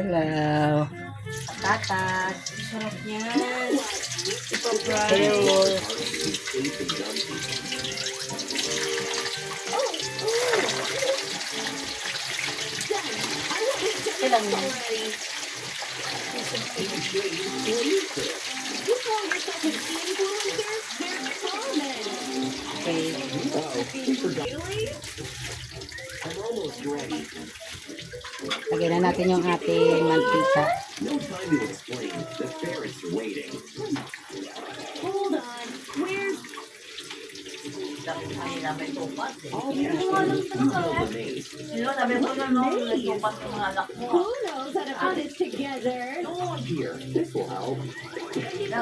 Hello. Tatat. Sarap niyan. Hello. Ilang yan? Okay. Lagyan na natin yung ating mantika. No time to explain. The ferrets are waiting. Hold on. Where's Mahirap may tupat eh. The maze. Sino sabi ko na no, may tupat ng mga anak mo. who knows how to put it together? Here, this will help. Okay, I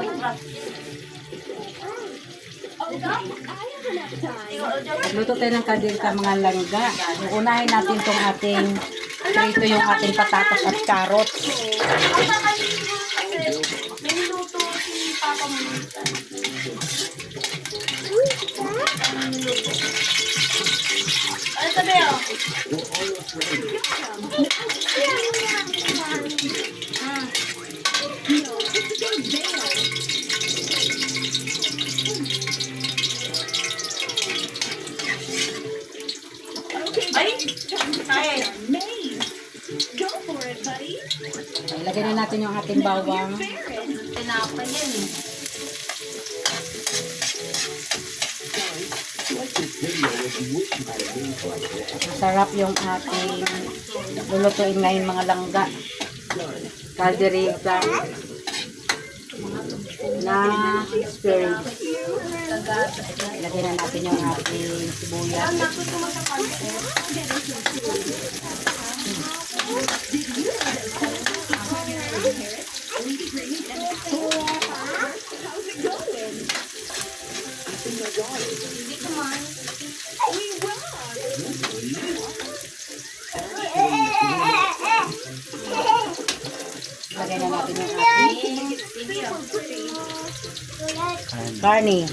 have enough time. Magluto tayo ng kadilka mga langga. Unahin natin tong ating prito yung ating patatas at carrots. Ang kakalinin mo kasi may niluto si Papa mo. Ano sabi oh? Ay! Ay! Maze. Go for it, buddy. Ilagay na natin yung ating bawang. Tinapay yan eh. Masarap yung ating lulutuin ngayon mga langga. Calderita na spirit. Ilagay na natin yung ating sibuyas. Ilagay na natin yung ating karni.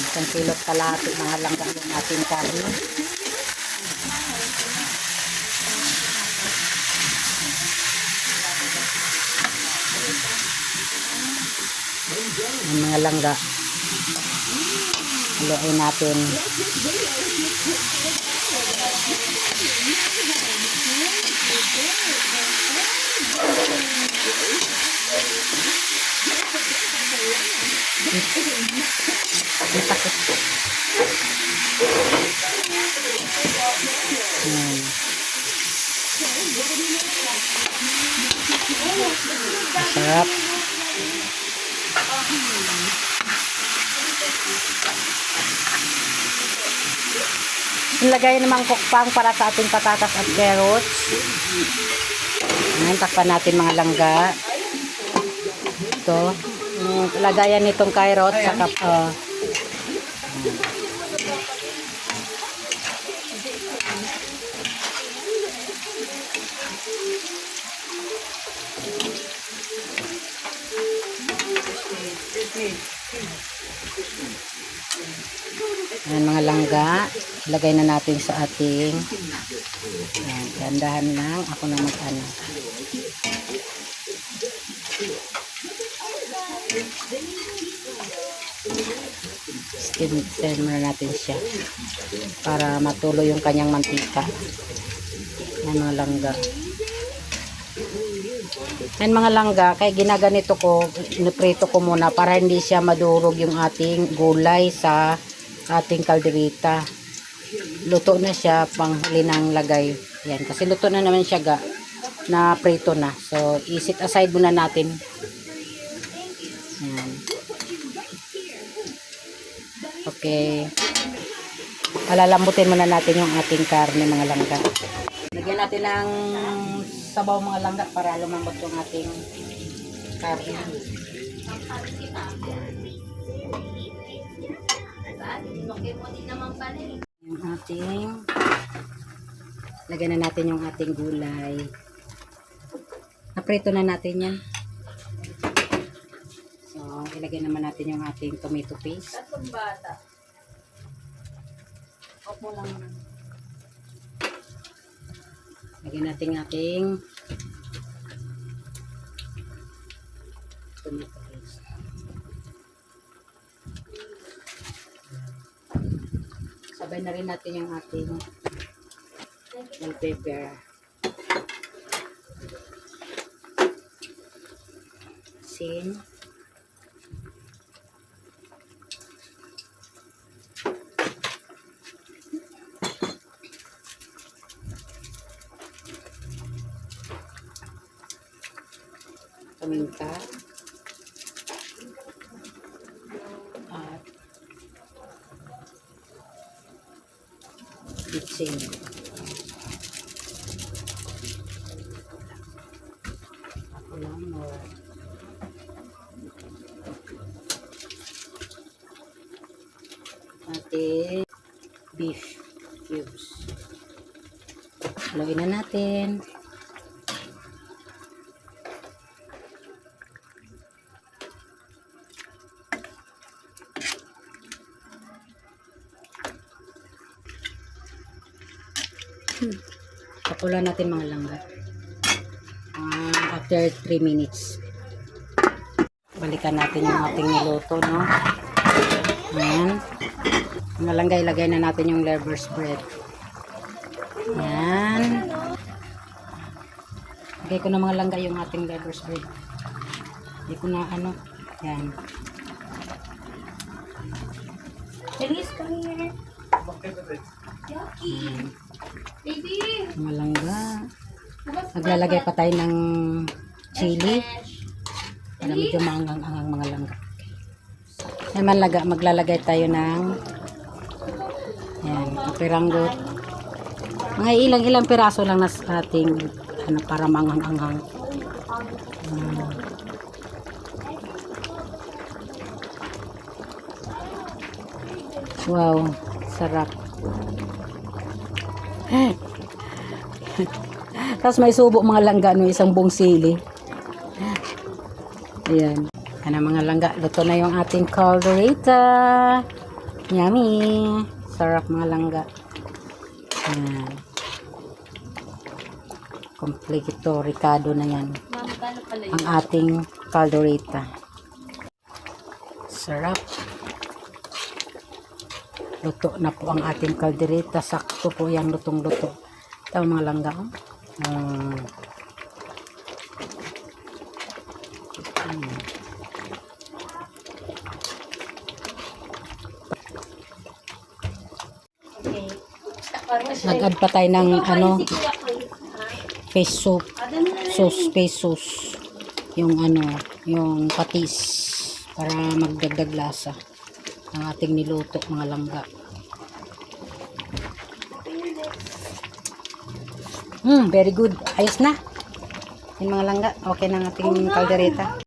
Isang kilot kalahati mga langga yung ating karni. Ang mga langga. Haluin natin. Ang takot. Masarap. Ilagay namang kukpang para sa ating patatas at carrots. Ayan, takpan natin mga langga. Ito. Lagayan nitong carrots sa ayan, mga langga. Ilagay na natin sa ating gandahan lang. Ako na mag-ano. Steam muna natin siya para matulo yung kanyang mantika. Ayan mga langga. Ayan mga langga, kaya ginaganito ko, inuprito ko muna para hindi siya madurog yung ating gulay sa ating kalderita. Luto na siya, panghuli ng lagay. Yan, kasi luto na naman siya na prito na. So, isit aside muna natin. Yan. Okay. Palalambutin muna natin yung ating karne mga langga. Lagyan natin ng sabaw mga langga para lumambot yung ating karne. Yung ating Lagyan na natin yung ating gulay. Naprito na natin yan. So, ilagay naman natin yung ating tomato paste. Tatlong bata. Opo lang. Lagyan natin yung ating tomato paste. Sabay na rin natin yung ating bell pepper. Asin. Paminta. At bitsin. Ako lang mo. Ating beef cubes. Haluin na natin. Pakulan natin mga langga. After 3 minutes. Balikan natin yung ating niluto, no? Ayan. Mga langga, ilagay na natin yung lover's bread. Ayan. Lagay ko na mga langga yung ating lover's bread. Hindi ko na ano. Ayan. Elise, come here. Yucky. Baby. Mga langga. Naglalagay pa tayo ng chili. Para medyo maangang-angang mga langga. Naman laga, maglalagay tayo ng yan, kapiranggot. Mga ilang piraso lang na sa ating ano, para maangang-anghang. Wow, sarap. Tapos may subo mga langga, no, isang buong sili. Ayan. Ano mga langga, luto na yung ating caldereta. Yummy. Sarap mga langga. Ayan. Kompleto, ricado na yan. Ma'am, paano pala yun? Ang ating caldereta. Sarap. Luto na po ang ating caldereta. Sakto po yung lutong-luto. Ito mga langga. Okay. Nag-add pa tayo ng ano, Si Kuya Chris. fish soup. Ano na Sauce, fish sauce. Yung ano, yung patis. Para magdagdag lasa. Ang ating niluto mga langga. Very good. Ayos na. Yung mga langga, okay na ang ating caldereta.